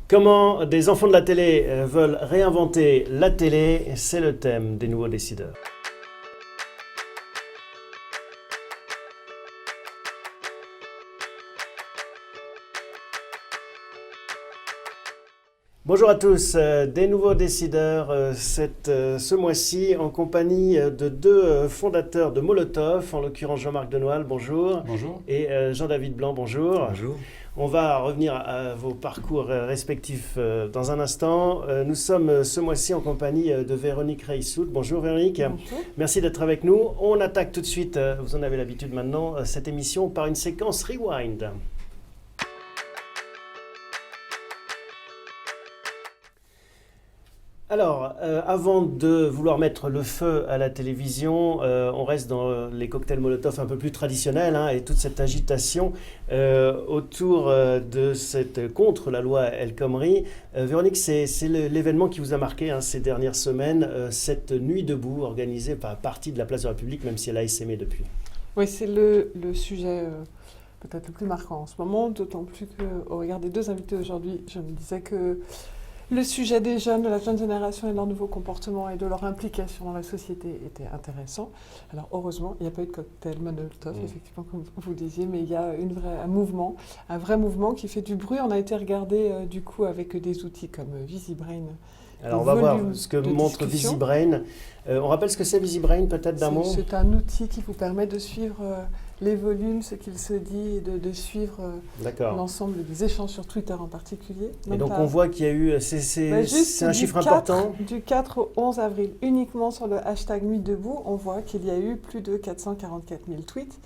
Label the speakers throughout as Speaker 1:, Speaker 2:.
Speaker 1: Comment des enfants de la télé veulent réinventer la télé, c'est le thème des nouveaux décideurs. Bonjour à tous, des nouveaux décideurs ce mois-ci en compagnie de deux fondateurs de Molotov, en l'occurrence Jean-Marc Denoal, bonjour.
Speaker 2: Bonjour.
Speaker 1: Et Jean-David Blanc, bonjour.
Speaker 3: Bonjour.
Speaker 1: On va revenir à vos parcours respectifs dans un instant. Nous sommes ce mois-ci en compagnie de Véronique Reissout. Bonjour Véronique.
Speaker 4: Bonjour.
Speaker 1: Merci d'être avec nous. On attaque tout de suite, vous en avez l'habitude maintenant, cette émission par une séquence Rewind. Alors, avant de vouloir mettre le feu à la télévision, on reste dans les cocktails Molotov un peu plus traditionnels et toute cette agitation autour de contre la loi El Khomri. Véronique, c'est l'événement qui vous a marqué ces dernières semaines, cette nuit debout organisée par partie de la place de la République, même si elle a essaimé depuis.
Speaker 4: Oui, c'est le sujet peut-être le plus marquant en ce moment, d'autant plus qu'au regard des deux invités aujourd'hui, je me disais que le sujet des jeunes, de la jeune génération et de leur nouveau comportement et de leur implication dans la société était intéressant. Alors heureusement, il n'y a pas eu de cocktail Molotov, effectivement, comme vous disiez, mais il y a un vrai mouvement qui fait du bruit. On a été regardé du coup avec des outils comme VisiBrain.
Speaker 1: Alors on va voir ce que montre VisiBrain. On rappelle ce que c'est VisiBrain peut-être d'un mot.
Speaker 4: C'est un outil qui vous permet de suivre les volumes, ce qu'il se dit, et de suivre l'ensemble des échanges sur Twitter en particulier.
Speaker 1: Et donc on voit qu'il y a eu, c'est un chiffre important.
Speaker 4: Du 4 au 11 avril, uniquement sur le hashtag Nuit Debout, on voit qu'il y a eu plus de 444 000 tweets.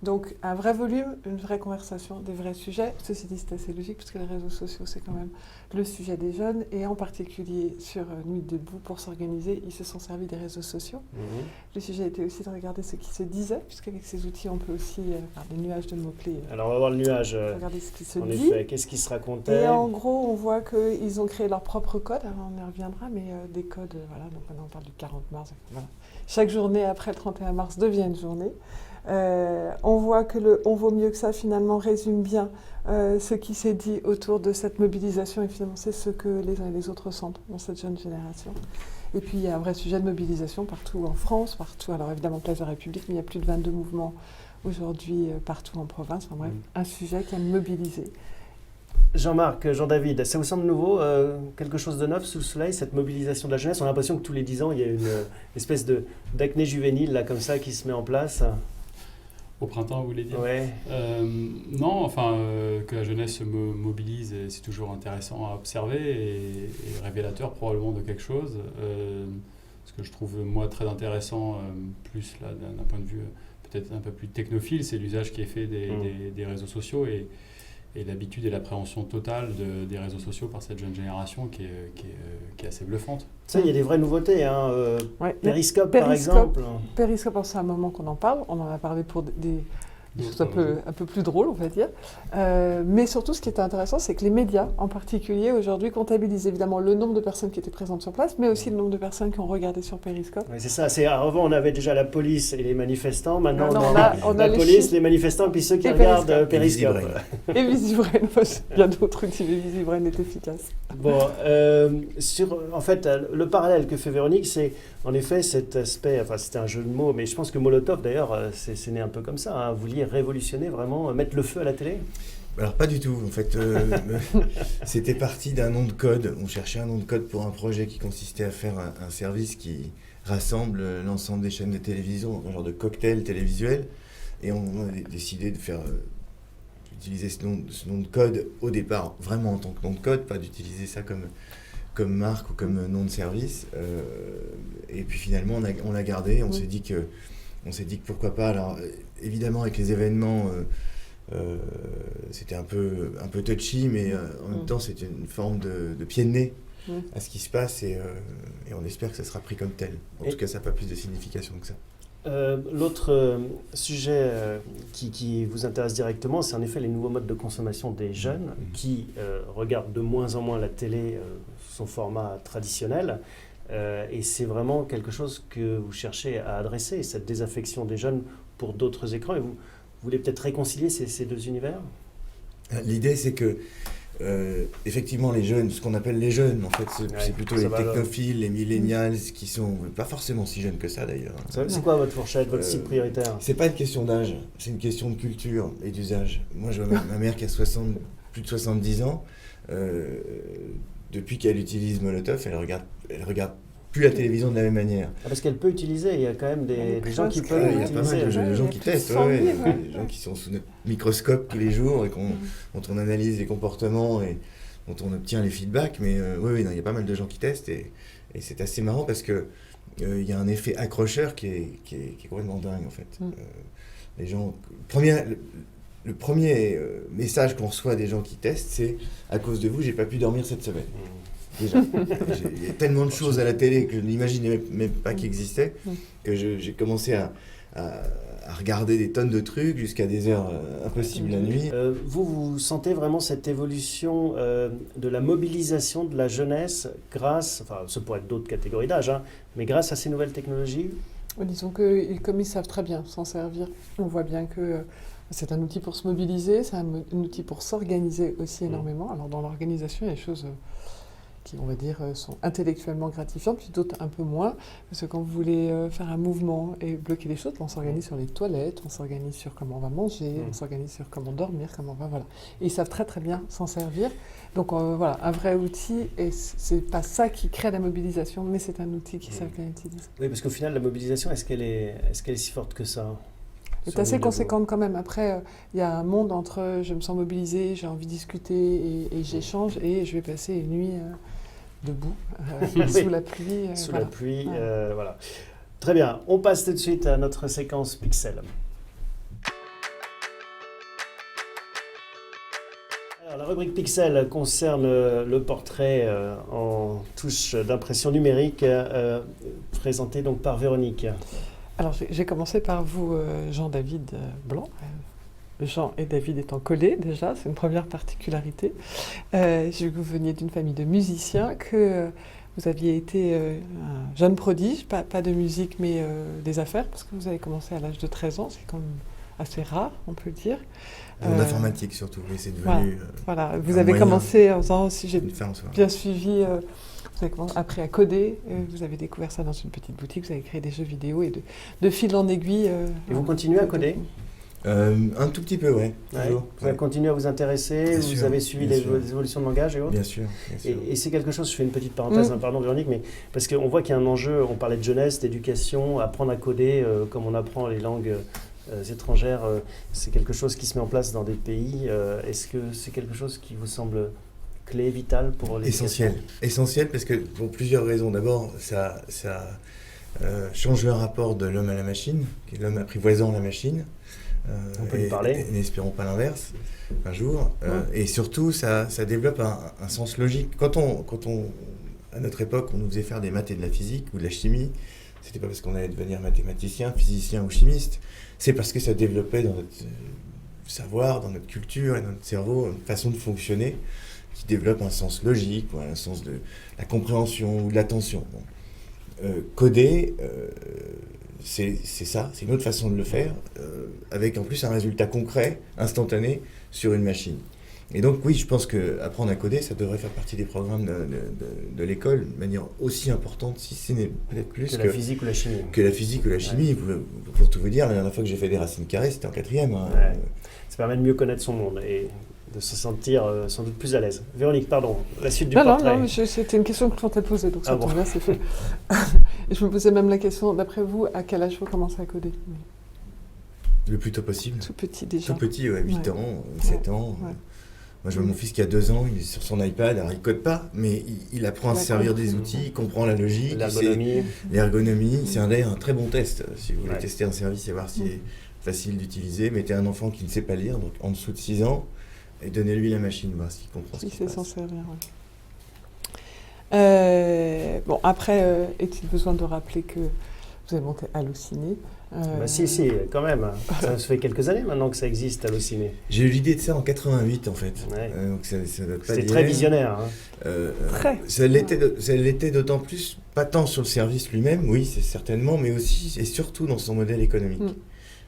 Speaker 4: Donc un vrai volume, une vraie conversation, des vrais sujets. Ceci dit, c'est assez logique puisque les réseaux sociaux, c'est quand même le sujet des jeunes. Et en particulier sur Nuit Debout, pour s'organiser, ils se sont servis des réseaux sociaux. Le sujet était aussi de regarder ce qui se disait, puisqu'avec ces outils, on peut aussi faire des nuages de mots-clés.
Speaker 1: Alors on va voir le nuage.
Speaker 4: Regarder ce qui se
Speaker 1: dit.
Speaker 4: En
Speaker 1: effet, qu'est-ce qui se racontait.
Speaker 4: Et en gros, on voit qu'ils ont créé leur propre code. Alors on y reviendra, mais des codes, voilà. Donc maintenant, on parle du 40 mars. Voilà. Chaque journée après le 31 mars devient une journée. On voit que On vaut mieux que ça finalement résume bien ce qui s'est dit autour de cette mobilisation et finalement c'est ce que les uns et les autres sentent dans cette jeune génération. Et puis il y a un vrai sujet de mobilisation partout en France, partout, alors évidemment Place de la République, mais il y a plus de 22 mouvements aujourd'hui partout en province, enfin bref, un sujet qui a mobilisé.
Speaker 1: Jean-Marc, Jean-David, ça vous semble nouveau, quelque chose de neuf sous le soleil, cette mobilisation de la jeunesse? On a l'impression que tous les 10 ans, il y a une espèce d'acné juvénile là, comme ça qui se met en place.
Speaker 2: Au printemps, vous voulez dire?
Speaker 1: Ouais.
Speaker 2: Non, enfin, que la jeunesse se mobilise, c'est toujours intéressant à observer et révélateur probablement de quelque chose. Ce que je trouve, moi, très intéressant, plus là, d'un point de vue peut-être un peu plus technophile, c'est l'usage qui est fait des réseaux sociaux et l'habitude et l'appréhension totale des réseaux sociaux par cette jeune génération qui est assez bluffante.
Speaker 1: Ça, il y a des vraies nouveautés.
Speaker 4: Ouais,
Speaker 1: Periscope, par exemple.
Speaker 4: Periscope, c'est un moment qu'on en parle. On en a parlé pour des choses un peu plus drôles, on va dire. Mais surtout, ce qui était intéressant, c'est que les médias, en particulier, aujourd'hui, comptabilisent évidemment le nombre de personnes qui étaient présentes sur place, mais aussi le nombre de personnes qui ont regardé sur Periscope.
Speaker 1: Oui, c'est ça. Avant, on avait déjà la police et les manifestants. Maintenant, on a la police,
Speaker 4: chiffres,
Speaker 1: les manifestants, puis ceux qui regardent Periscope.
Speaker 4: Et VisiBrain. Il y a d'autres outils, mais VisiBrain est efficace.
Speaker 1: Bon, en fait, le parallèle que fait Véronique, c'est en effet cet aspect, enfin c'était un jeu de mots, mais je pense que Molotov, d'ailleurs, c'est né un peu comme ça. Vous vouliez révolutionner, vraiment, mettre le feu à la télé?
Speaker 3: Alors pas du tout, en fait, c'était parti d'un nom de code. On cherchait un nom de code pour un projet qui consistait à faire un service qui rassemble l'ensemble des chaînes de télévision, un genre de cocktail télévisuel. Et on a décidé d'utiliser ce nom de code au départ, vraiment en tant que nom de code, pas d'utiliser ça comme marque ou comme nom de service. Et puis finalement, on l'a gardé. On s'est dit que pourquoi pas. Alors évidemment, avec les événements, c'était un peu touchy, mais en même temps, c'était une forme de pied de nez à ce qui se passe et on espère que ça sera pris comme tel. En tout cas, ça n'a pas plus de signification que ça.
Speaker 1: L'autre sujet qui vous intéresse directement, c'est en effet les nouveaux modes de consommation des jeunes qui regardent de moins en moins la télé sous son format traditionnel. Et c'est vraiment quelque chose que vous cherchez à adresser, cette désaffection des jeunes pour d'autres écrans. Et vous voulez peut-être réconcilier ces deux univers?
Speaker 3: L'idée, c'est que effectivement, les jeunes, ce qu'on appelle les jeunes, en fait, c'est plutôt
Speaker 1: ça
Speaker 3: les
Speaker 1: va,
Speaker 3: technophiles, les millennials, qui sont pas forcément si jeunes que ça d'ailleurs.
Speaker 1: C'est quoi votre fourchette, votre cible prioritaire?
Speaker 3: C'est pas une question d'âge, c'est une question de culture et d'usage. Moi, je vois ma mère qui a plus de 70 ans. Depuis qu'elle utilise Molotov, elle regarde plus la télévision de la même manière.
Speaker 1: Ah, parce qu'elle peut utiliser, il y a quand même des gens qui peuvent
Speaker 3: Il y a pas mal
Speaker 1: l'utiliser.
Speaker 3: de gens qui testent, des gens qui sont sous notre microscope tous les jours et dont on analyse les comportements et dont on obtient les feedbacks. Mais il y a pas mal de gens qui testent et c'est assez marrant parce que il y a un effet accrocheur qui est complètement dingue en fait. Les gens, le premier message qu'on reçoit des gens qui testent, c'est « à cause de vous, j'ai pas pu dormir cette semaine ». Déjà, il y a tellement de choses à la télé que je n'imaginais même pas qu'ils existaient, que j'ai commencé à regarder des tonnes de trucs jusqu'à des heures impossibles la nuit.
Speaker 1: Vous sentez vraiment cette évolution de la mobilisation de la jeunesse grâce, enfin ce pourrait être d'autres catégories d'âge, mais grâce à ces nouvelles technologies?
Speaker 4: Disons que comme ils savent très bien s'en servir, on voit bien que c'est un outil pour se mobiliser, c'est un outil pour s'organiser aussi énormément. Alors dans l'organisation, il y a des choses qui, on va dire, sont intellectuellement gratifiantes, puis d'autres un peu moins. Parce que quand vous voulez faire un mouvement et bloquer les choses, on s'organise sur les toilettes, on s'organise sur comment on va manger, on s'organise sur comment dormir, voilà. Et ils savent très très bien s'en servir. Donc voilà, un vrai outil, et c'est pas ça qui crée la mobilisation, mais c'est un outil qu'ils savent bien utiliser.
Speaker 1: Oui, parce qu'au final, la mobilisation, est-ce qu'elle est si forte que ça?
Speaker 4: C'est assez conséquente quand même. Après, il y a un monde entre je me sens mobilisée, j'ai envie de discuter et j'échange, et je vais passer une nuit debout, sous la pluie.
Speaker 1: Sous la pluie, voilà. Très bien, on passe tout de suite à notre séquence Pixel. Alors, la rubrique Pixel concerne le portrait en touche d'impression numérique, présenté donc par Véronique.
Speaker 4: Alors, j'ai commencé par vous, Jean-David Blanc. Jean et David étant collés, déjà, c'est une première particularité. J'ai vu que vous veniez d'une famille de musiciens, que vous aviez été un jeune prodige, pas de musique, mais des affaires, parce que vous avez commencé à l'âge de 13 ans, c'est quand même assez rare, on peut dire.
Speaker 3: En informatique surtout, oui, c'est devenu...
Speaker 4: Voilà, vous avez commencé en faisant, si j'ai bien suivi... Vous avez appris à coder, vous avez découvert ça dans une petite boutique, vous avez créé des jeux vidéo et de fil en aiguille.
Speaker 1: Et vous continuez à coder?
Speaker 3: Un tout petit peu, oui.
Speaker 1: Vous avez continué à vous intéresser, vous avez suivi les évolutions de langage et autres?
Speaker 3: Bien sûr.
Speaker 1: Et c'est quelque chose, je fais une petite parenthèse, pardon Véronique, mais parce qu'on voit qu'il y a un enjeu, on parlait de jeunesse, d'éducation, apprendre à coder comme on apprend les langues étrangères, c'est quelque chose qui se met en place dans des pays. Est-ce que c'est quelque chose qui vous semble clé, vital pour l'éducation?
Speaker 3: Essentiel parce que pour plusieurs raisons. D'abord, ça change le rapport de l'homme à la machine, qui est l'homme apprivoisant la machine.
Speaker 1: On peut lui parler.
Speaker 3: Et n'espérons pas l'inverse, un jour. Et surtout, ça développe un sens logique. Quand à notre époque, on nous faisait faire des maths et de la physique ou de la chimie, c'était pas parce qu'on allait devenir mathématicien, physicien ou chimiste, c'est parce que ça développait dans notre savoir, dans notre culture et dans notre cerveau, une façon de fonctionner qui développe un sens logique, ou un sens de la compréhension ou de l'attention. Coder, c'est ça, c'est une autre façon de le faire, avec en plus un résultat concret, instantané, sur une machine. Et donc oui, je pense qu'apprendre à coder, ça devrait faire partie des programmes de l'école de manière aussi importante, si ce n'est peut-être plus
Speaker 1: que la physique ou la chimie.
Speaker 3: Que la physique ou la chimie. Pour tout vous dire, la dernière fois que j'ai fait des racines carrées, c'était en 4e.
Speaker 1: Ça permet de mieux connaître son monde et de se sentir sans doute plus à l'aise. Véronique, pardon, la suite du portrait.
Speaker 4: Non, c'était une question que je comptais poser, donc ça tombe bien, c'est fait. Et je me posais même la question, d'après vous, à quel âge vous commencez à coder?
Speaker 3: Le plus tôt possible.
Speaker 4: Tout petit déjà.
Speaker 3: Tout petit, 8 ans, 7 ans. Ouais. Moi, je vois mon fils qui a 2 ans, il est sur son iPad, alors il ne code pas, mais il apprend à se servir des outils, il comprend la logique, l'ergonomie. C'est d'ailleurs un très bon test. Si vous voulez tester un service et voir s'il est facile d'utiliser, mettez un enfant qui ne sait pas lire, donc en dessous de 6 ans, et donnez-lui la machine, voir s'il comprend ce qui se passe.
Speaker 4: s'en servir, bon, après, est-il besoin de rappeler que vous avez monté Allociné?
Speaker 1: Si, quand même. Ça fait quelques années maintenant que ça existe, Allociné.
Speaker 3: J'ai eu l'idée de ça en 88, en fait. Donc
Speaker 1: c'était très visionnaire.
Speaker 3: Ça l'était d'autant plus, pas tant sur le service lui-même, oui, c'est certainement, mais aussi et surtout dans son modèle économique.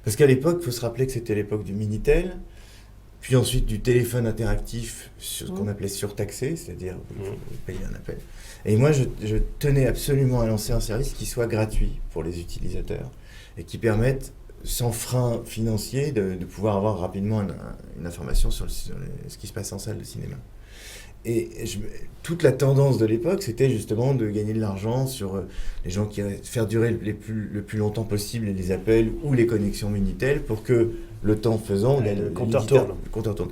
Speaker 3: Parce qu'à l'époque, il faut se rappeler que c'était l'époque du Minitel, puis ensuite du téléphone interactif sur ce qu'on appelait surtaxé, c'est-à-dire payer un appel. Et moi, je tenais absolument à lancer un service qui soit gratuit pour les utilisateurs et qui permette, sans frein financier, de pouvoir avoir rapidement une information sur ce qui se passe en salle de cinéma. Et toute la tendance de l'époque, c'était justement de gagner de l'argent sur les gens qui faire durer le plus longtemps possible les appels ou les connexions Minitel pour que le temps faisant,
Speaker 1: le compteur tourne.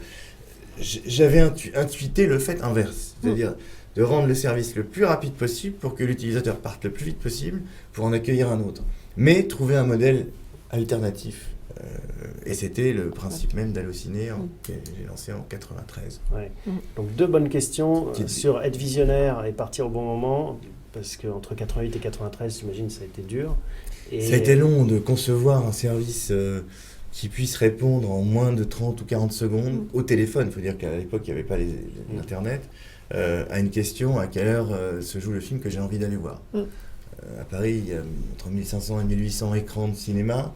Speaker 3: J'avais intuité le fait inverse, c'est-à-dire de rendre le service le plus rapide possible pour que l'utilisateur parte le plus vite possible pour en accueillir un autre. Mais trouver un modèle alternatif. Et c'était le principe même d'Allociné que j'ai lancé en 93.
Speaker 1: Ouais. Donc 2 bonnes questions sur être visionnaire et partir au bon moment, parce qu'entre 88 et 93, j'imagine, ça a été dur. Et
Speaker 3: ça a été long de concevoir un service qui puisse répondre en moins de 30 ou 40 secondes au téléphone. Il faut dire qu'à l'époque, il n'y avait pas l'Internet. À une question, à quelle heure se joue le film que j'ai envie d'aller voir. À Paris, il y a entre 1500 et 1800 écrans de cinéma,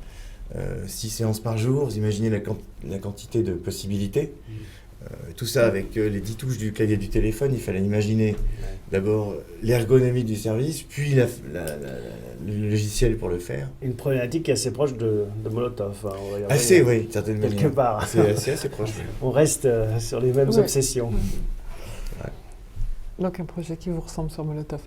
Speaker 3: 6 séances par jour. Vous imaginez la quantité de possibilités. Tout ça avec les 10 touches du clavier du téléphone, il fallait imaginer d'abord l'ergonomie du service, puis le logiciel pour le faire.
Speaker 1: Une problématique qui est assez proche de Molotov. Hein,
Speaker 3: oui, certainement.
Speaker 1: Quelque part.
Speaker 3: C'est assez proche. Oui.
Speaker 1: On reste sur les mêmes obsessions.
Speaker 4: Donc un projet qui vous ressemble sur Molotov.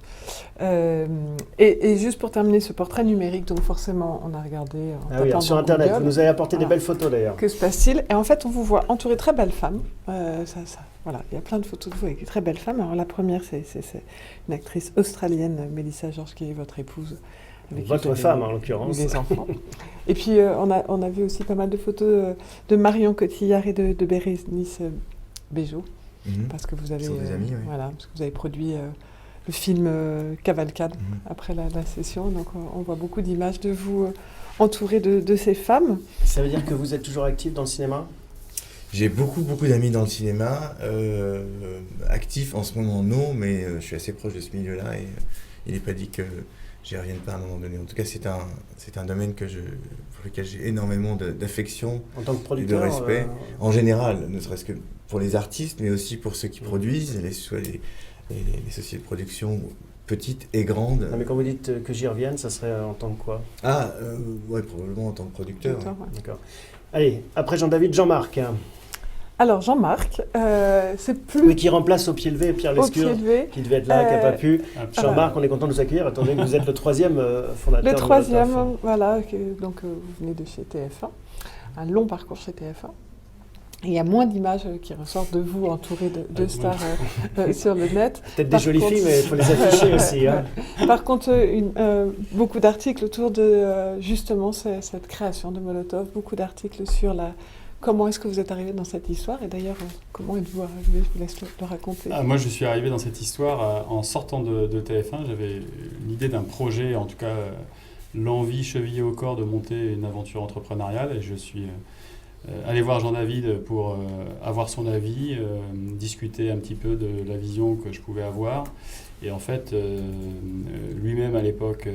Speaker 4: Et juste pour terminer ce portrait numérique, donc forcément on a regardé en tapant
Speaker 1: sur
Speaker 4: dans
Speaker 1: Internet,
Speaker 4: Google.
Speaker 1: vous nous avez apporté des belles photos d'ailleurs.
Speaker 4: Que se passe-t-il? Et en fait on vous voit entouré de très belles femmes. Voilà, il y a plein de photos de vous avec de très belles femmes. Alors la première c'est une actrice australienne, Melissa George, qui est votre épouse.
Speaker 1: Votre femme en l'occurrence.
Speaker 4: Les enfants. Et puis on a vu aussi pas mal de photos de Marion Cotillard et de Bérénice Bejo. Parce que vous avez,
Speaker 3: des amis,
Speaker 4: voilà, parce que vous avez produit le film Cavalcade après la session. Donc on voit beaucoup d'images de vous entouré de ces femmes.
Speaker 1: Ça veut dire que vous êtes toujours actif dans le cinéma ?
Speaker 3: J'ai beaucoup d'amis dans le cinéma. Actifs en ce moment, non, mais je suis assez proche de ce milieu-là et il n'est pas dit que j'y revienne pas à un moment donné. En tout cas, c'est un domaine pour lequel j'ai énormément d'affection
Speaker 1: en tant que
Speaker 3: et
Speaker 1: producteur,
Speaker 3: de respect. En général, ne serait-ce que pour les artistes, mais aussi pour ceux qui produisent, soit les sociétés de production petites et grandes.
Speaker 1: Non, mais quand vous dites que j'y revienne, ça serait en tant que quoi ?
Speaker 3: Ouais, probablement en tant que producteur. Ouais.
Speaker 1: D'accord. Allez, après Jean-David, Jean-Marc.
Speaker 4: Alors Jean-Marc, c'est plus...
Speaker 1: Oui, qui remplace au pied levé Pierre Lescure, qui devait être là, qui n'a pas pu. Jean-Marc, on est content de vous accueillir, étant donné que vous êtes le 3e fondateur
Speaker 4: le 3e,
Speaker 1: de Molotov.
Speaker 4: voilà, donc vous venez de chez TF1, un long parcours chez TF1. Il y a moins d'images qui ressortent de vous entourés de stars sur le net.
Speaker 1: Peut-être des jolies filles, mais il faut les afficher aussi. Hein.
Speaker 4: Par contre, beaucoup d'articles autour de justement cette création de Molotov, beaucoup d'articles sur comment est-ce que vous êtes arrivé dans cette histoire et d'ailleurs, comment êtes-vous arrivé? Je vous laisse le raconter.
Speaker 2: Moi, je suis arrivé dans cette histoire en sortant de TF1. J'avais l'idée d'un projet, en tout cas l'envie chevillée au corps de monter une aventure entrepreneuriale et je suis allé voir Jean-David pour avoir son avis, discuter un petit peu de la vision que je pouvais avoir. Et en fait, lui-même à l'époque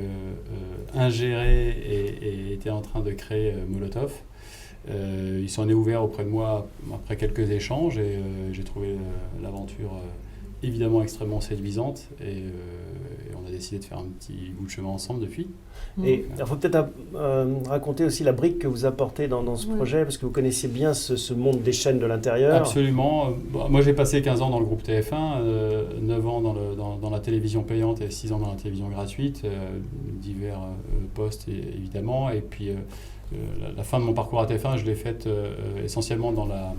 Speaker 2: ingérait et était en train de créer Molotov. Il s'en est ouvert auprès de moi après quelques échanges et j'ai trouvé l'aventure évidemment extrêmement séduisante et on a décidé de faire un petit bout de chemin ensemble depuis.
Speaker 1: Et il faut peut-être raconter aussi la brique que vous apportez dans ce projet, parce que vous connaissiez bien ce monde des chaînes de l'intérieur.
Speaker 2: Absolument. Moi, j'ai passé 15 ans dans le groupe TF1, 9 ans dans la télévision payante et 6 ans dans la télévision gratuite, divers postes évidemment. Et puis, la fin de mon parcours à TF1, je l'ai faite essentiellement dans la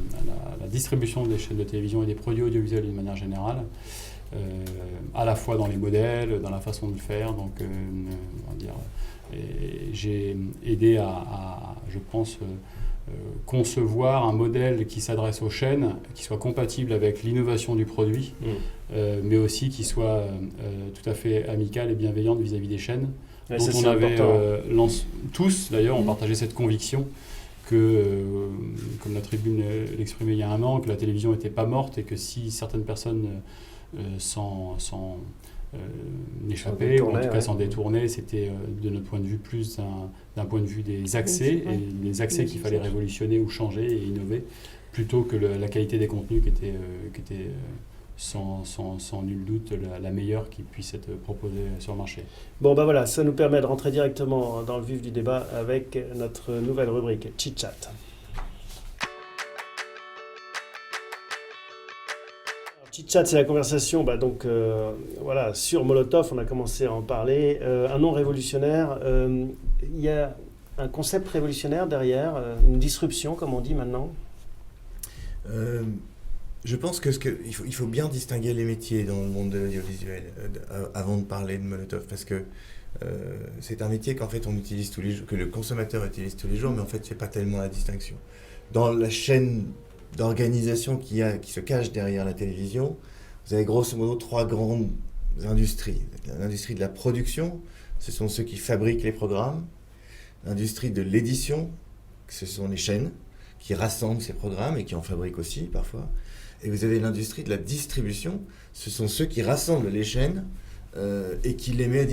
Speaker 2: distribution des chaînes de télévision et des produits audiovisuels d'une manière générale. À la fois dans les modèles, dans la façon de le faire. Donc, on va dire, j'ai aidé à je pense, concevoir un modèle qui s'adresse aux chaînes, qui soit compatible avec l'innovation du produit, mais aussi qui soit tout à fait amical et bienveillante vis-à-vis des chaînes.
Speaker 1: Ouais,
Speaker 2: dont on avait tous, d'ailleurs, on partageait cette conviction que, comme la tribune l'exprimait il y a un an, que la télévision n'était pas morte et que si certaines personnes n'échappaient, ou en tout cas s'en détournaient, c'était de notre point de vue plus d'un point de vue des accès, et les accès qu'il fallait révolutionner ou changer et innover plutôt que la qualité des contenus qui était sans nul doute la meilleure qui puisse être proposée sur le marché.
Speaker 1: Bon, ben voilà, ça nous permet de rentrer directement dans le vif du débat avec notre nouvelle rubrique Chit Chat. Chit Chat, c'est la conversation voilà, sur Molotov, on a commencé à en parler. Un nom révolutionnaire, il y a un concept révolutionnaire derrière, une disruption, comme on dit maintenant.
Speaker 3: Je pense il faut bien distinguer les métiers dans le monde de l'audiovisuel avant de parler de Molotov, parce que c'est un métier qu'en fait on utilise tous les jours, que le consommateur utilise tous les jours, mais en fait c'est pas tellement la distinction. Dans la chaîne d'organisation qui se cache derrière la télévision, vous avez grosso modo 3 grandes industries. L'industrie de la production, ce sont ceux qui fabriquent les programmes. L'industrie de l'édition, ce sont les chaînes qui rassemblent ces programmes et qui en fabriquent aussi parfois. Et vous avez l'industrie de la distribution, ce sont ceux qui rassemblent les chaînes et qui les mettent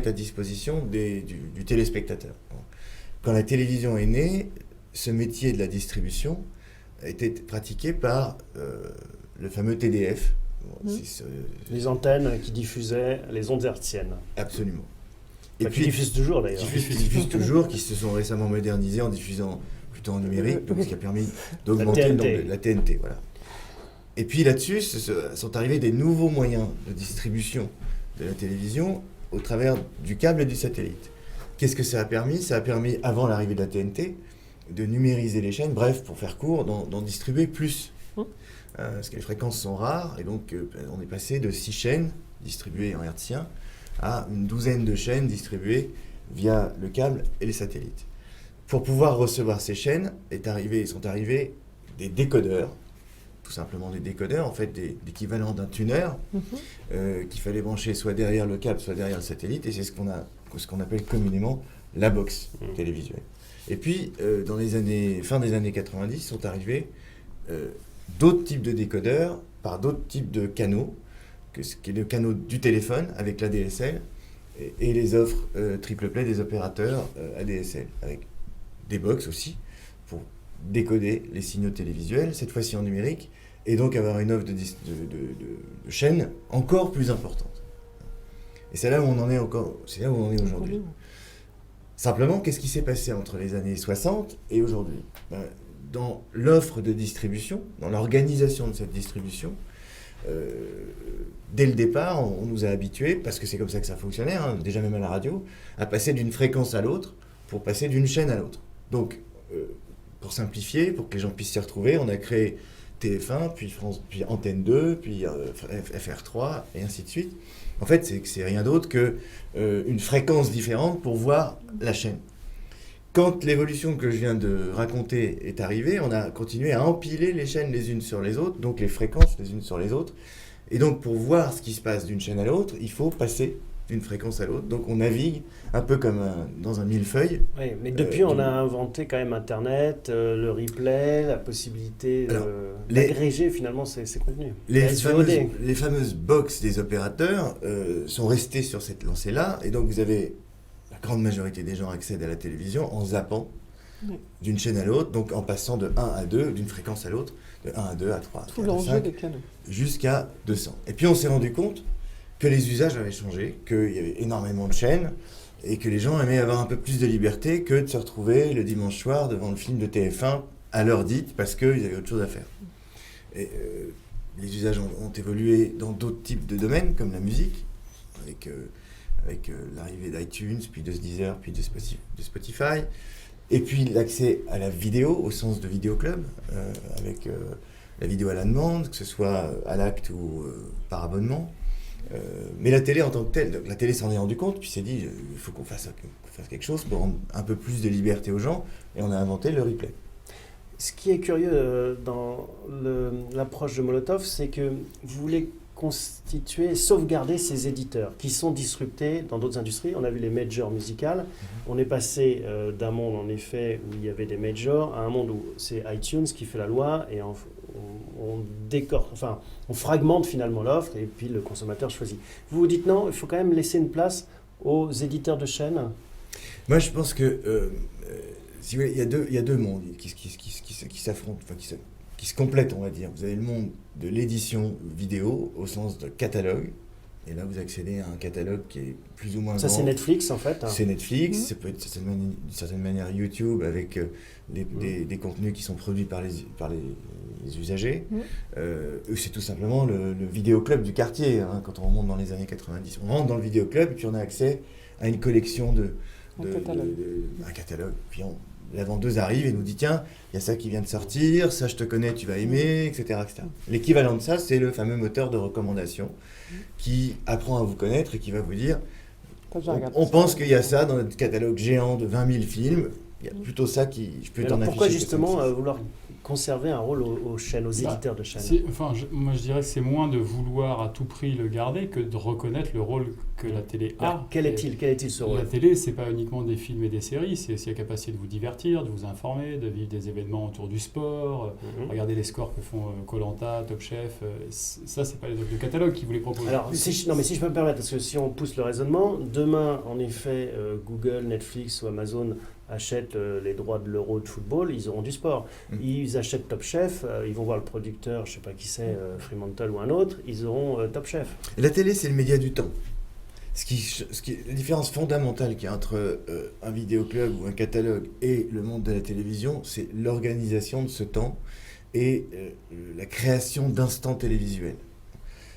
Speaker 3: à disposition du téléspectateur. Quand la télévision est née, ce métier de la distribution était pratiqué par le fameux TDF.
Speaker 1: Les antennes qui diffusaient les ondes hertziennes.
Speaker 3: Absolument.
Speaker 1: Et puis, qui diffusent toujours d'ailleurs.
Speaker 3: Qui diffusent toujours, qui se sont récemment modernisés en diffusant plutôt en numérique, donc ce qui a permis d'augmenter la TNT. Voilà. Et puis là-dessus, sont arrivés des nouveaux moyens de distribution de la télévision au travers du câble et du satellite. Qu'est-ce que ça a permis ? Ça a permis, avant l'arrivée de la TNT, de numériser les chaînes, bref, pour faire court, d'en distribuer plus. Parce que les fréquences sont rares, et donc on est passé de 6 chaînes distribuées en hertzien à une douzaine de chaînes distribuées via le câble et les satellites. Pour pouvoir recevoir ces chaînes, sont arrivés des décodeurs, tout simplement des décodeurs, en fait l'équivalent d'un tuner, qu'il fallait brancher soit derrière le câble, soit derrière le satellite, et c'est ce qu'on appelle communément la box télévisuelle. Et puis, fin des années 90, sont arrivés d'autres types de décodeurs par d'autres types de canaux, qui est le canot du téléphone avec l'ADSL et les offres triple play des opérateurs ADSL, avec des box aussi, pour décoder les signaux télévisuels, cette fois-ci en numérique, et donc avoir une offre de chaînes encore plus importante. Et c'est là où on en est aujourd'hui. Simplement, qu'est-ce qui s'est passé entre les années 60 et aujourd'hui ? Dans l'offre de distribution, dans l'organisation de cette distribution, dès le départ, on nous a habitués, parce que c'est comme ça que ça fonctionnait, déjà même à la radio, à passer d'une fréquence à l'autre pour passer d'une chaîne à l'autre. Donc, pour simplifier, pour que les gens puissent s'y retrouver, on a créé TF1, puis Antenne 2, puis FR3, et ainsi de suite. En fait, c'est rien d'autre qu'une fréquence différente pour voir la chaîne. Quand l'évolution que je viens de raconter est arrivée, on a continué à empiler les chaînes les unes sur les autres, donc les fréquences les unes sur les autres. Et donc, pour voir ce qui se passe d'une chaîne à l'autre, il faut passer d'une fréquence à l'autre. Donc, on navigue un peu comme dans un millefeuille.
Speaker 1: Oui, mais depuis, on a inventé quand même Internet, le replay, la possibilité d'agréger finalement ces contenus.
Speaker 3: Les fameuses box des opérateurs sont restées sur cette lancée-là. Et donc, vous avez... La grande majorité des gens accèdent à la télévision en zappant d'une chaîne à l'autre, donc en passant de 1 à 2, d'une fréquence à l'autre, de 1 à 2, à 3, à 4, à 5, jusqu'à 200. Et puis on s'est rendu compte que les usages avaient changé, qu'il y avait énormément de chaînes, et que les gens aimaient avoir un peu plus de liberté que de se retrouver le dimanche soir devant le film de TF1 à l'heure dite, parce qu'ils avaient autre chose à faire. Et les usages ont évolué dans d'autres types de domaines, comme la musique, avec l'arrivée d'iTunes, puis de Deezer, puis de Spotify, et puis l'accès à la vidéo, au sens de vidéoclub, avec la vidéo à la demande, que ce soit à l'acte ou par abonnement. Mais la télé en tant que telle, la télé s'en est rendu compte, puis s'est dit, il faut qu'on fasse quelque chose pour rendre un peu plus de liberté aux gens, et on a inventé le replay.
Speaker 1: Ce qui est curieux dans l'approche de Molotov, c'est que vous voulez sauvegarder ces éditeurs qui sont disruptés dans d'autres industries. On a vu les majors musicales. On est passé d'un monde, en effet, où il y avait des majors, à un monde où c'est iTunes qui fait la loi et on fragmente finalement l'offre et puis le consommateur choisit. Vous vous dites non, il faut quand même laisser une place aux éditeurs de chaînes.
Speaker 3: Moi, je pense que si vous voulez, il y a deux mondes qui s'affrontent, enfin, qui se complètent, on va dire. Vous avez le monde de l'édition vidéo au sens de catalogue. Et là, vous accédez à un catalogue qui est plus ou moins
Speaker 1: Ça,
Speaker 3: grand.
Speaker 1: c'est Netflix, en fait.
Speaker 3: C'est Netflix, ça peut être d'une certaine manière YouTube avec des contenus qui sont produits par les usagers. C'est tout simplement le vidéoclub du quartier, hein, quand on remonte dans les années 90. On rentre dans le vidéoclub et puis on a accès à une collection un catalogue. Puis la vendeuse arrive et nous dit tiens, il y a ça qui vient de sortir, ça je te connais, tu vas aimer, etc. L'équivalent de ça, c'est le fameux moteur de recommandation qui apprend à vous connaître et qui va vous dire on pense qu'il y a ça dans notre catalogue géant de 20 000 films, il y a plutôt ça qui je peux t'en afficher.
Speaker 1: Pourquoi justement vouloir conserver un rôle aux chaînes, aux éditeurs de chaînes?
Speaker 2: Moi je dirais que c'est moins de vouloir à tout prix le garder que de reconnaître le rôle que la télé a.
Speaker 1: Quel est-il ce rôle?
Speaker 2: La télé, c'est pas uniquement des films et des séries, c'est aussi la capacité de vous divertir, de vous informer, de vivre des événements autour du sport, regarder les scores que font Koh-Lanta, Top Chef, ça c'est pas les offres de catalogue qui vous les proposent.
Speaker 1: Alors, si je peux me permettre, parce que si on pousse le raisonnement, demain, en effet, Google, Netflix ou Amazon achètent les droits de l'Euro de football, ils auront du sport. Ils achètent Top Chef, ils vont voir le producteur, je ne sais pas qui c'est, Fremantle ou un autre, ils auront Top Chef.
Speaker 3: Et la télé, c'est le média du temps. La différence fondamentale qu'il y a entre un vidéoclub ou un catalogue et le monde de la télévision, c'est l'organisation de ce temps et la création d'instants télévisuels.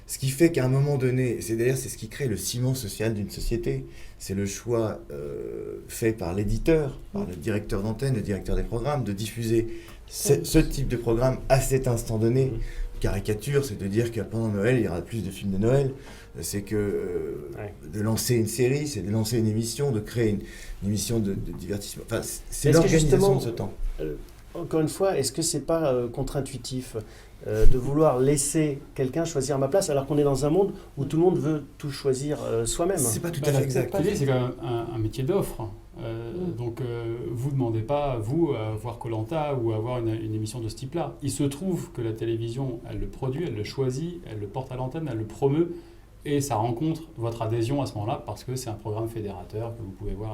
Speaker 3: Ce qui fait qu'à un moment donné, c'est ce qui crée le ciment social d'une société. C'est le choix fait par l'éditeur, par le directeur d'antenne, le directeur des programmes, de diffuser ce type de programme à cet instant donné. Caricature, c'est de dire que pendant Noël, il y aura plus de films de Noël. C'est que de lancer une série, c'est de lancer une émission, de créer une émission de divertissement. Enfin, c'est l'organisation de ce temps.
Speaker 1: Encore une fois, est-ce que c'est pas contre-intuitif de vouloir laisser quelqu'un choisir à ma place alors qu'on est dans un monde où tout le monde veut tout choisir soi-même?
Speaker 3: C'est pas tout à fait exact.
Speaker 2: La télé, c'est quand même un métier d'offre. Donc, vous ne demandez pas, vous, à voir Koh-Lanta ou à voir une émission de ce type-là. Il se trouve que la télévision, elle le produit, elle le choisit, elle le porte à l'antenne, elle le promeut. Et ça rencontre votre adhésion à ce moment-là parce que c'est un programme fédérateur que vous pouvez voir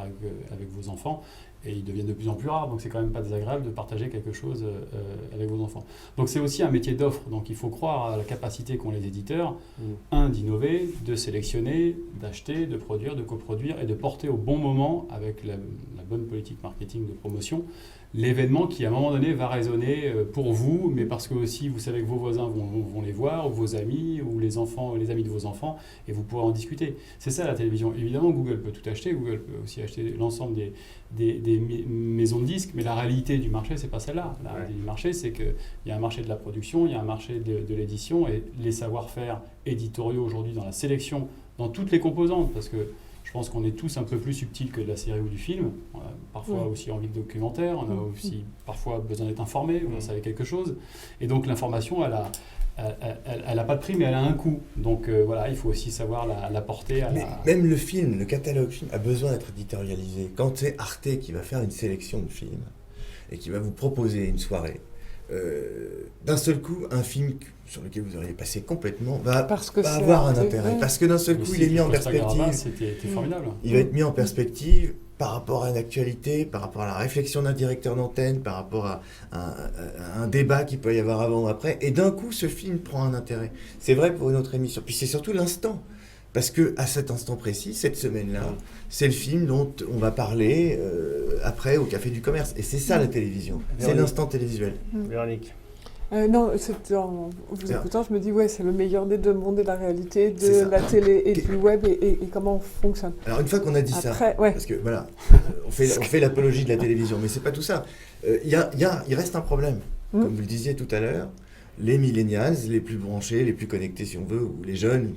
Speaker 2: avec vos enfants et ils deviennent de plus en plus rares, donc c'est quand même pas désagréable de partager quelque chose avec vos enfants. Donc c'est aussi un métier d'offre, donc il faut croire à la capacité qu'ont les éditeurs, d'innover, de sélectionner, d'acheter, de produire, de coproduire et de porter au bon moment avec la bonne politique marketing de promotion l'événement qui à un moment donné va résonner pour vous, mais parce que aussi vous savez que vos voisins vont les voir, ou vos amis, ou les enfants, les amis de vos enfants, et vous pourrez en discuter. C'est ça la télévision. Évidemment, Google peut tout acheter, Google peut aussi acheter l'ensemble des maisons de disques, mais la réalité du marché, c'est pas celle-là. La réalité du marché, c'est qu'il y a un marché de la production, il y a un marché de l'édition, et les savoir-faire éditoriaux aujourd'hui dans la sélection, dans toutes les composantes, parce que je pense qu'on est tous un peu plus subtils que de la série ou du film. On a parfois aussi envie de documentaire, on a aussi parfois besoin d'être informé, vous savez quelque chose. Et donc l'information, elle a pas de prix, mais elle a un coût. Donc voilà, il faut aussi savoir la porter.
Speaker 3: Même le film, le catalogue film, a besoin d'être éditorialisé. Quand c'est Arte qui va faire une sélection de films et qui va vous proposer une soirée, d'un seul coup, un film sur lequel vous auriez passé complètement va avoir un intérêt. Parce que d'un seul coup, il est mis en perspective.
Speaker 2: C'était formidable.
Speaker 3: Il va être mis en perspective par rapport à une actualité, par rapport à la réflexion d'un directeur d'antenne, par rapport à un débat qu'il peut y avoir avant ou après. Et d'un coup, ce film prend un intérêt. C'est vrai pour une autre émission. Puis c'est surtout l'instant. Parce qu'à cet instant précis, cette semaine-là, c'est le film dont on va parler après au Café du Commerce. Et c'est ça la télévision. C'est l'instant télévisuel.
Speaker 1: Véronique.
Speaker 4: Non, en vous écoutant, je me dis, c'est le meilleur des deux mondes et la réalité de la télé et du web et comment on fonctionne.
Speaker 3: Alors une fois qu'on a dit ça, parce que voilà, on fait l'apologie de la télévision, mais c'est pas tout ça. Il reste un problème. Comme vous le disiez tout à l'heure, les millennials, les plus branchés, les plus connectés si on veut, ou les jeunes,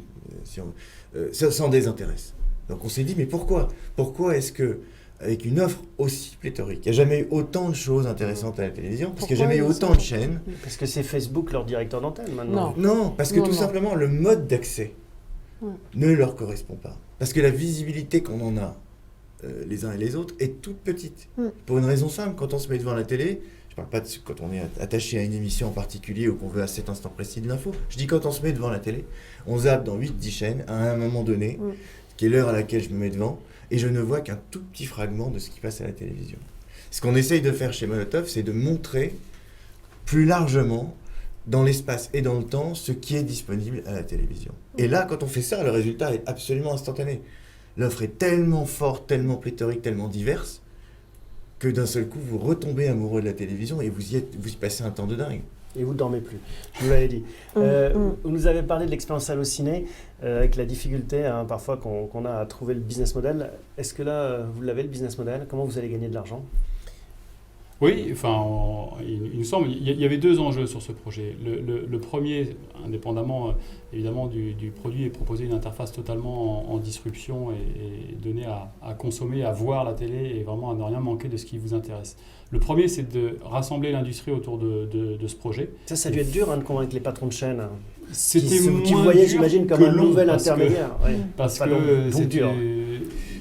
Speaker 3: ça s'en désintéresse. Donc on s'est dit, mais pourquoi est-ce que avec une offre aussi pléthorique, il n'y a jamais eu autant de choses intéressantes à la télévision, parce qu'il n'y a jamais eu autant de chaînes.
Speaker 1: Parce que c'est Facebook leur directeur d'antenne maintenant.
Speaker 3: Non, parce que tout simplement, le mode d'accès ne leur correspond pas. Parce que la visibilité qu'on en a, les uns et les autres, est toute petite. Pour une raison simple, quand on se met devant la télé, je ne parle pas de quand on est attaché à une émission en particulier ou qu'on veut à cet instant précis de l'info, je dis quand on se met devant la télé, on zappe dans 8-10 chaînes à un moment donné, qui est l'heure à laquelle je me mets devant, et je ne vois qu'un tout petit fragment de ce qui passe à la télévision. Ce qu'on essaye de faire chez Molotov, c'est de montrer plus largement dans l'espace et dans le temps ce qui est disponible à la télévision. Et là, quand on fait ça, le résultat est absolument instantané. L'offre est tellement forte, tellement pléthorique, tellement diverse, que d'un seul coup, vous retombez amoureux de la télévision et vous y passez un temps de dingue.
Speaker 1: Et vous ne dormez plus, je vous l'avais dit. Vous nous avez parlé de l'expérience Allociné, avec la difficulté parfois qu'on a à trouver le business model. Est-ce que là, vous l'avez le business model? Comment vous allez gagner de l'argent?
Speaker 2: Oui, enfin, il nous semble, il y avait 2 enjeux sur ce projet. Le premier, indépendamment évidemment du produit, est proposer une interface totalement en disruption et donner à consommer, à voir la télé et vraiment à ne rien manquer de ce qui vous intéresse. Le premier, c'est de rassembler l'industrie autour de ce projet.
Speaker 1: Ça a dû être dur de convaincre les patrons de chaîne.
Speaker 2: C'était
Speaker 1: qui
Speaker 2: moins
Speaker 1: voyaient,
Speaker 2: dur
Speaker 1: j'imagine, comme
Speaker 2: que
Speaker 1: un
Speaker 2: long,
Speaker 1: nouvel
Speaker 2: parce que-
Speaker 1: intermédiaire.
Speaker 2: Parce
Speaker 1: Pas
Speaker 2: que
Speaker 1: long, donc
Speaker 2: c'était...
Speaker 1: dur.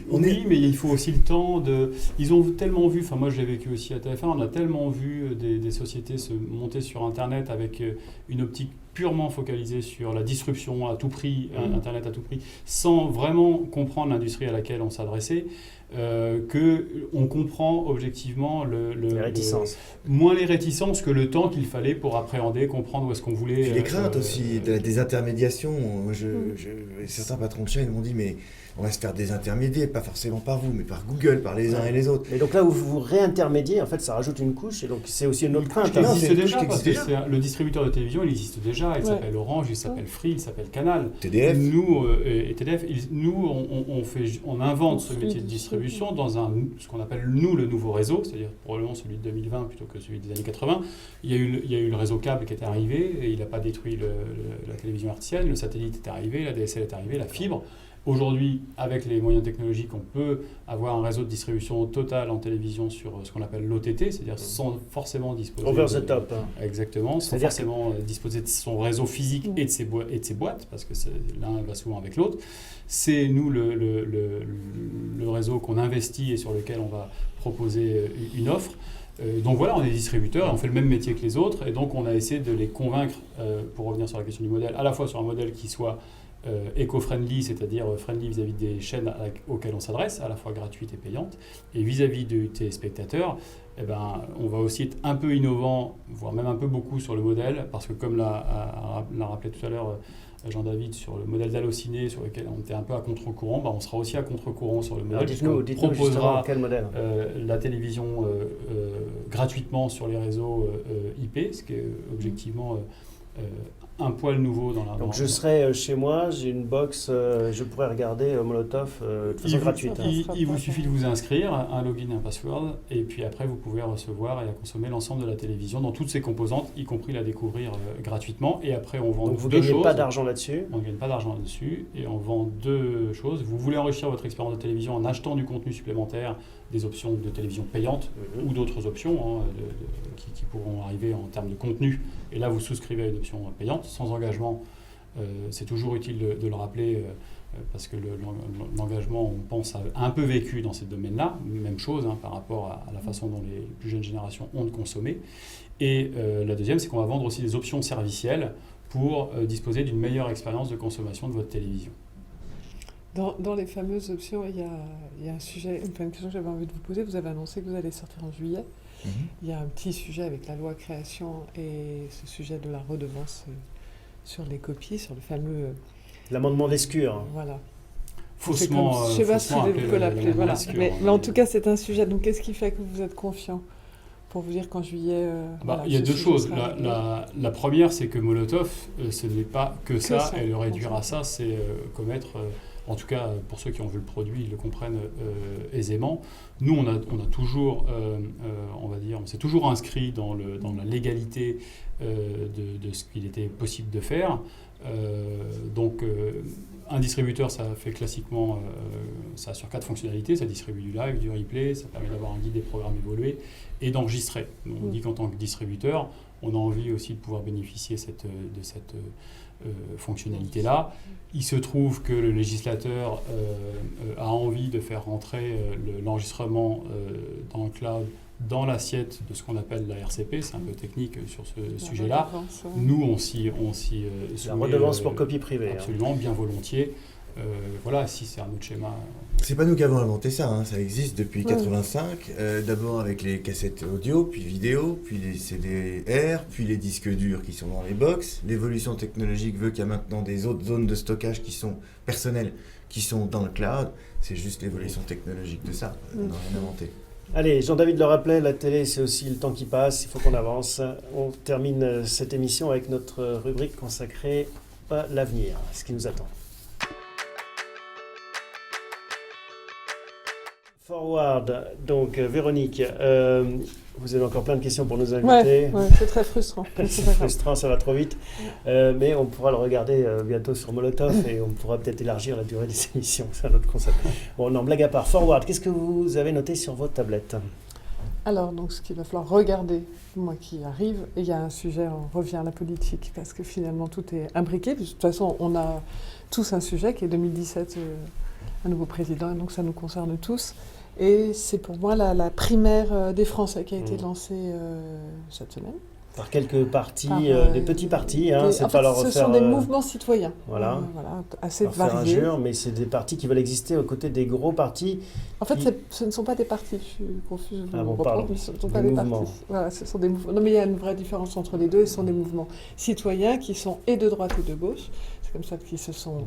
Speaker 2: Oui, mais il faut aussi le temps de... Ils ont tellement vu, enfin moi je l'ai vécu aussi à TF1, on a tellement vu des sociétés se monter sur Internet avec une optique purement focalisée sur la disruption à tout prix, Internet à tout prix, sans vraiment comprendre l'industrie à laquelle on s'adressait, qu'on comprend objectivement
Speaker 1: Les réticences.
Speaker 2: moins les réticences que le temps qu'il fallait pour appréhender, comprendre où est-ce qu'on voulait...
Speaker 3: Puis les craintes aussi, de la désintermédiation. Certains patrons de chaîne m'ont dit, mais on va se faire désintermédier, pas forcément par vous, mais par Google, par les uns et les autres.
Speaker 1: Et donc là où vous réintermédiez, en fait, ça rajoute une couche, et donc c'est aussi une autre crainte.
Speaker 2: Il
Speaker 3: Non,
Speaker 2: existe
Speaker 3: c'est une
Speaker 2: déjà,
Speaker 3: couche qui
Speaker 2: parce que
Speaker 3: existe
Speaker 2: le distributeur de télévision, il existe déjà, il s'appelle Orange, il s'appelle Free, il s'appelle Canal.
Speaker 3: TDF.
Speaker 2: Nous, et TDF, nous, on invente ce métier de distribution dans ce qu'on appelle, nous, le nouveau réseau, c'est-à-dire probablement celui de 2020 plutôt que celui des années 80. Il y a eu le réseau câble qui était arrivé, et il n'a pas détruit la télévision hertzienne, le satellite est arrivé, la DSL est arrivée, la fibre. Aujourd'hui, avec les moyens technologiques, on peut avoir un réseau de distribution total en télévision sur ce qu'on appelle l'OTT, c'est-à-dire sans forcément disposer...
Speaker 1: Over the top.
Speaker 2: Exactement, sans
Speaker 1: C'est-à-dire
Speaker 2: forcément disposer de son réseau physique et de ses boîtes, parce que l'un va souvent avec l'autre. C'est nous le réseau qu'on investit et sur lequel on va proposer une offre. Donc voilà, on est distributeur et on fait le même métier que les autres, et donc on a essayé de les convaincre, pour revenir sur la question du modèle, à la fois sur un modèle qui soit éco-friendly, c'est-à-dire friendly vis-à-vis des chaînes auxquelles on s'adresse, à la fois gratuites et payantes, et vis-à-vis du téléspectateur, on va aussi être un peu innovant, voire même un peu beaucoup sur le modèle, parce que comme l'a rappelé tout à l'heure Jean-David sur le modèle d'Allociné, sur lequel on était un peu à contre-courant, on sera aussi à contre-courant sur le modèle.
Speaker 1: Alors dites-nous justement quel modèle.
Speaker 2: La télévision gratuitement sur les réseaux IP, ce qui est objectivement un poil nouveau dans la...
Speaker 1: Donc je serai chez moi, j'ai une box, je pourrais regarder Molotov de façon gratuite.
Speaker 2: Il vous suffit de vous inscrire, un login et un password, et puis après vous pouvez recevoir et à consommer l'ensemble de la télévision dans toutes ses composantes, y compris la découvrir gratuitement. Et après on vend
Speaker 1: Donc vous
Speaker 2: deux
Speaker 1: ne gagnez
Speaker 2: choses.
Speaker 1: pas d'argent là-dessus.
Speaker 2: On ne gagne pas d'argent là-dessus, et on vend 2 choses. Vous voulez enrichir votre expérience de télévision en achetant du contenu supplémentaire, des options de télévision payantes ou d'autres options qui pourront arriver en termes de contenu. Et là, vous souscrivez à une option payante, sans engagement. C'est toujours utile de le rappeler parce que l'engagement, on pense, a un peu vécu dans ces domaines-là. Même chose par rapport à la façon dont les plus jeunes générations ont de consommer. Et la deuxième, c'est qu'on va vendre aussi des options servicielles pour disposer d'une meilleure expérience de consommation de votre télévision.
Speaker 4: Dans les fameuses options, il y a un sujet, une question que j'avais envie de vous poser. Vous avez annoncé que vous allez sortir en juillet. Il y a un petit sujet avec la loi création et ce sujet de la redevance sur les copies, sur le fameux...
Speaker 1: L'amendement d'Escure.
Speaker 4: Voilà.
Speaker 2: Faussement,
Speaker 4: je ne sais pas si on peut l'appeler. Voilà. Mais en tout cas, c'est un sujet. Donc, qu'est-ce qui fait que vous êtes confiant pour vous dire qu'en juillet...
Speaker 2: il y a 2 choses. La première, c'est que Molotov, ce n'est pas que ça, et le réduire à ça, c'est commettre... en tout cas, pour ceux qui ont vu le produit, ils le comprennent aisément. Nous, on a toujours, on va dire, on s'est toujours inscrit dans la légalité de ce qu'il était possible de faire. Un distributeur, ça fait classiquement, ça assure 4 fonctionnalités. Ça distribue du live, du replay, ça permet d'avoir un guide des programmes évolués et d'enregistrer. Donc, on dit qu'en tant que distributeur, on a envie aussi de pouvoir bénéficier de cette fonctionnalité-là. Il se trouve que le législateur a envie de faire rentrer l'enregistrement dans le cloud, dans l'assiette de ce qu'on appelle la RCP. C'est un peu technique sur ce sujet-là. Nous, on s'y
Speaker 1: la redevance pour copie privée.
Speaker 2: Absolument, bien volontiers. Voilà, si c'est un autre schéma.
Speaker 3: C'est pas nous qui avons inventé ça, hein. Ça existe depuis 85, d'abord avec les cassettes audio, puis vidéo, puis les CD-R, puis les disques durs qui sont dans les box. L'évolution technologique veut qu'il y a maintenant des autres zones de stockage qui sont personnelles, qui sont dans le cloud. C'est juste l'évolution technologique de ça, on n'a rien inventé.
Speaker 1: Allez, Jean-David le rappelait, la télé, c'est aussi le temps qui passe, il faut qu'on avance. On termine cette émission avec notre rubrique consacrée à l'avenir, ce qui nous attend. Forward, donc Véronique, vous avez encore plein de questions pour nous inviter.
Speaker 4: Ouais, c'est très frustrant.
Speaker 1: C'est frustrant, ça va trop vite. Mais on pourra le regarder bientôt sur Molotov et on pourra peut-être élargir la durée des émissions. C'est un autre concept. Bon, non, blague à part. Forward, qu'est-ce que vous avez noté sur votre tablette ?
Speaker 4: Alors, donc, ce qu'il va falloir regarder, moi qui arrive, il y a un sujet, on revient à la politique, parce que finalement, tout est imbriqué. De toute façon, on a tous un sujet qui est 2017, un nouveau président, et donc ça nous concerne tous. Et c'est pour moi la primaire des Français qui a été lancée cette semaine.
Speaker 1: Par quelques partis,
Speaker 4: Par,
Speaker 1: des petits partis, hein,
Speaker 4: en fait, ce sont des mouvements citoyens,
Speaker 1: voilà,
Speaker 4: assez
Speaker 1: leur faire
Speaker 4: variés.
Speaker 1: injure, mais c'est des partis qui veulent exister aux côtés des gros partis.
Speaker 4: En fait, ce ne sont pas des partis, je suis confuse,
Speaker 1: Ah bon, pardon.
Speaker 4: mais ce ne sont pas des
Speaker 1: mouvements.
Speaker 4: partis. Voilà, ce sont des mouvements. Non, mais il y a une vraie différence entre les deux, ce sont des mouvements citoyens qui sont et de droite et de gauche. C'est comme ça qu'ils se sont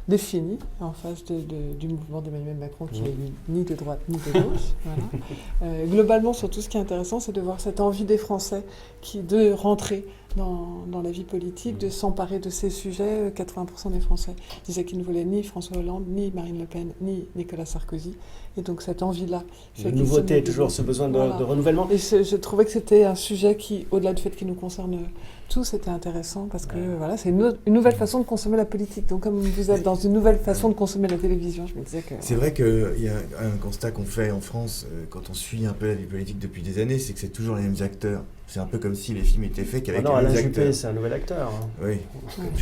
Speaker 4: définis en face du mouvement d'Emmanuel Macron qui n'est ni de droite ni de gauche. Voilà. Globalement, surtout ce qui est intéressant, c'est de voir cette envie des Français de rentrer dans la vie politique, de s'emparer de ces sujets. 80% des Français disaient qu'ils ne voulaient ni François Hollande, ni Marine Le Pen, ni Nicolas Sarkozy. Et donc cette envie-là...
Speaker 1: La nouveauté, toujours ce besoin de renouvellement.
Speaker 4: Et je trouvais que c'était un sujet qui, au-delà du fait qu'il nous concerne tous, c'était intéressant parce que voilà, c'est une nouvelle façon de consommer la politique. Donc comme vous êtes dans une nouvelle façon de consommer la télévision, je me disais que...
Speaker 3: C'est vrai qu'il y a un constat qu'on fait en France quand on suit un peu la vie politique depuis des années, c'est que c'est toujours les mêmes acteurs. C'est un peu comme si les films étaient faits qu'avec les mêmes
Speaker 1: Alain
Speaker 3: acteurs.
Speaker 1: Juppé, c'est un nouvel acteur. Hein.
Speaker 3: Oui,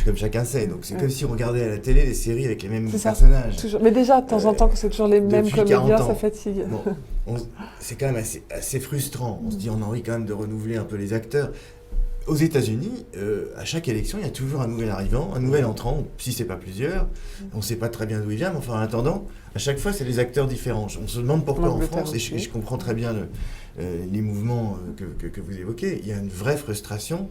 Speaker 3: comme chacun sait. Donc c'est comme si on regardait à la télé des séries avec les mêmes
Speaker 4: C'est ça,
Speaker 3: personnages.
Speaker 4: toujours. Mais déjà, de temps en temps, quand c'est toujours les mêmes comédiens, ça fatigue.
Speaker 3: Bon, c'est quand même assez frustrant. On se dit on a envie quand même de renouveler un peu les acteurs. Aux États-Unis, à chaque élection, il y a toujours un nouvel arrivant, un nouvel entrant, si c'est pas plusieurs. On ne sait pas très bien d'où il vient, mais enfin en attendant, à chaque fois, c'est des acteurs différents. On se demande pourquoi en France, et je comprends très bien les mouvements que vous évoquez. Il y a une vraie frustration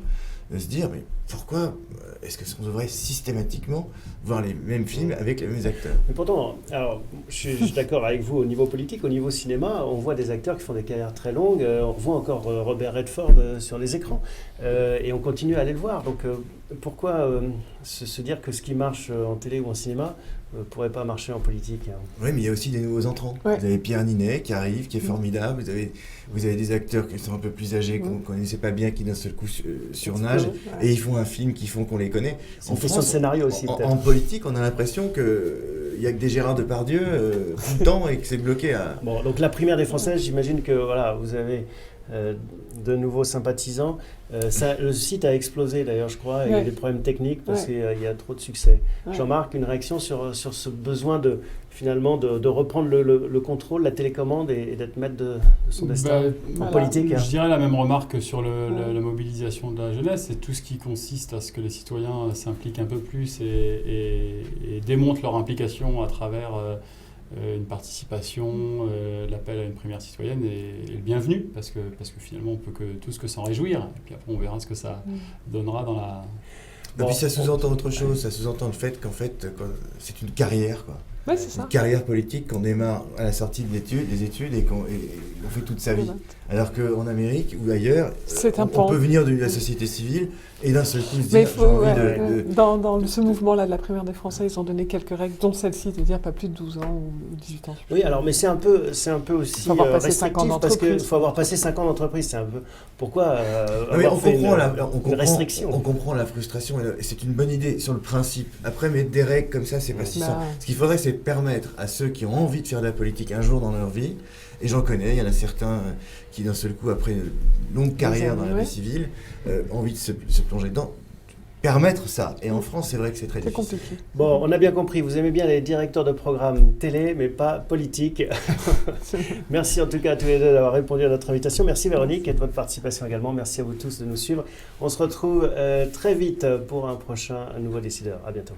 Speaker 3: de se dire, mais pourquoi est-ce qu'on devrait systématiquement voir les mêmes films avec les mêmes acteurs ?
Speaker 1: Mais pourtant, alors, je suis d'accord avec vous au niveau politique, au niveau cinéma, on voit des acteurs qui font des carrières très longues, on revoit encore Robert Redford sur les écrans, et on continue à aller le voir. Donc pourquoi se dire que ce qui marche en télé ou en cinéma ne pourrait pas marcher en politique, hein.
Speaker 3: Oui, mais il y a aussi des nouveaux entrants. Ouais. Vous avez Pierre Ninet qui arrive, qui est formidable. Vous avez des acteurs qui sont un peu plus âgés, qu'on ne connaissait pas bien, qui d'un seul coup surnagent, et ils font un film qui font qu'on les connaît.
Speaker 1: C'est une question de scénario aussi, peut-être.
Speaker 3: En politique, on a l'impression qu'il n'y a que des Gérard Depardieu tout le temps et que c'est bloqué à...
Speaker 1: Bon, donc la primaire des Français, j'imagine que voilà, vous avez de nouveaux sympathisants. Le site a explosé d'ailleurs, je crois, il y a eu des problèmes techniques parce qu'il y a trop de succès. Jean-Marc, une réaction sur ce besoin finalement de reprendre le contrôle, la télécommande et d'être maître de son destin en politique.
Speaker 2: Je dirais la même remarque sur la mobilisation de la jeunesse, c'est tout ce qui consiste à ce que les citoyens s'impliquent un peu plus et démontrent leur implication à travers une participation, l'appel à une primaire citoyenne est le bienvenu parce que finalement on peut tous que s'en réjouir et puis après on verra ce que ça donnera dans la...
Speaker 3: Et puis ça sous-entend autre chose, ça sous-entend le fait qu'en fait c'est une carrière, quoi.
Speaker 4: Ouais, c'est ça.
Speaker 3: Une carrière politique qu'on démarre à la sortie des études et qu'on fait toute sa vie. Alors qu'en Amérique ou ailleurs, on peut venir de la société civile et d'un seul coup se dire j'ai envie de...
Speaker 4: Dans ce mouvement-là de la primaire des Français, ils ont donné quelques règles, dont celle-ci, de dire pas plus de 12 ans ou 18 ans.
Speaker 1: Oui, alors, mais c'est un peu aussi restrictif parce qu'il faut avoir passé 5 ans d'entreprise. C'est un peu... Pourquoi avoir fait une restriction ?
Speaker 3: On comprend la frustration, et c'est une bonne idée sur le principe. Après, mettre des règles comme ça, c'est pas si simple. Ce qu'il faudrait, c'est permettre à ceux qui ont envie de faire de la politique un jour dans leur vie, et j'en connais, il y en a certains qui d'un seul coup, après une longue carrière dans la vie civile, ont envie de se plonger dedans, permettre ça. Et en France, c'est vrai que c'est très difficile.
Speaker 4: Compliqué.
Speaker 1: Bon, on a bien compris, vous aimez bien les directeurs de programmes télé, mais pas politique. Merci en tout cas à tous les deux d'avoir répondu à notre invitation. Merci Véronique et de votre participation également. Merci à vous tous de nous suivre. On se retrouve très vite pour un nouveau décideur. À bientôt.